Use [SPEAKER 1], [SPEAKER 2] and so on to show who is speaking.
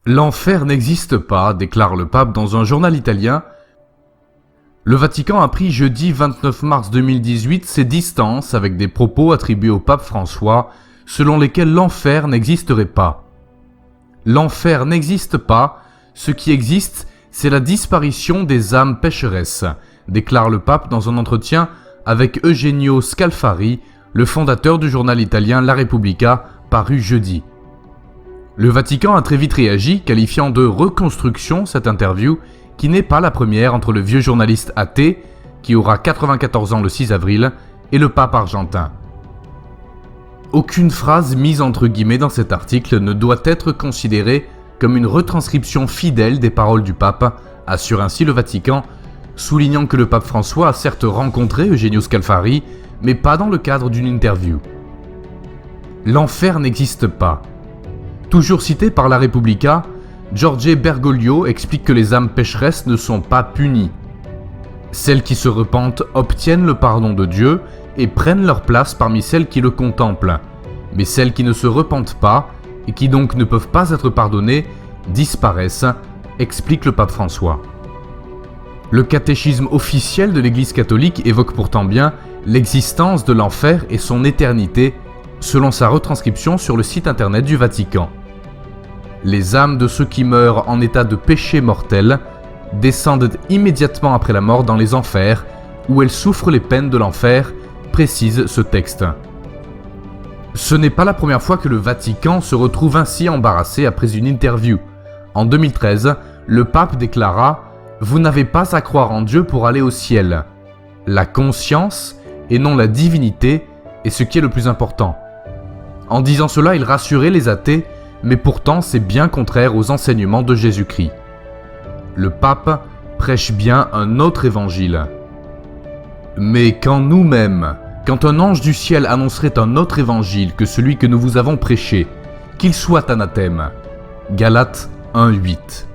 [SPEAKER 1] L'enfer n'existe pas, déclare le pape dans un journal italien. Le Vatican a pris jeudi 29 mars 2018 ses distances avec des propos attribués au pape François selon lesquels l'enfer n'existerait pas. L'enfer n'existe pas, ce qui existe, c'est la disparition des âmes pécheresses, déclare le pape dans un entretien avec Eugenio Scalfari, le fondateur du journal italien La Repubblica, paru jeudi. Le Vatican a très vite réagi, qualifiant de reconstruction cette interview, qui n'est pas la première entre le vieux journaliste athée, qui aura 94 ans le 6 avril, et le pape argentin. Aucune phrase mise entre guillemets dans cet article ne doit être considérée comme une retranscription fidèle des paroles du pape, assure ainsi le Vatican, soulignant que le pape François a certes rencontré Eugenio Scalfari, mais pas dans le cadre d'une interview. L'enfer n'existe pas. Toujours cité par La Repubblica, Jorge Bergoglio explique que les âmes pécheresses ne sont pas punies. Celles qui se repentent obtiennent le pardon de Dieu et prennent leur place parmi celles qui le contemplent. Mais celles qui ne se repentent pas, et qui donc ne peuvent pas être pardonnées, disparaissent, explique le pape François. Le catéchisme officiel de l'Église catholique évoque pourtant bien l'existence de l'enfer et son éternité, selon sa retranscription sur le site internet du Vatican. Les âmes de ceux qui meurent en état de péché mortel descendent immédiatement après la mort dans les enfers, où elles souffrent les peines de l'enfer, précise ce texte. Ce n'est pas la première fois que le Vatican se retrouve ainsi embarrassé après une interview. En 2013, le pape déclara « Vous n'avez pas à croire en Dieu pour aller au ciel. La conscience, et non la divinité, est ce qui est le plus important. » En disant cela, il rassurait les athées, mais pourtant c'est bien contraire aux enseignements de Jésus-Christ. Le pape prêche bien un autre évangile. Mais quand nous-mêmes, quand un ange du ciel annoncerait un autre évangile que celui que nous vous avons prêché, qu'il soit anathème. Galates 1:8.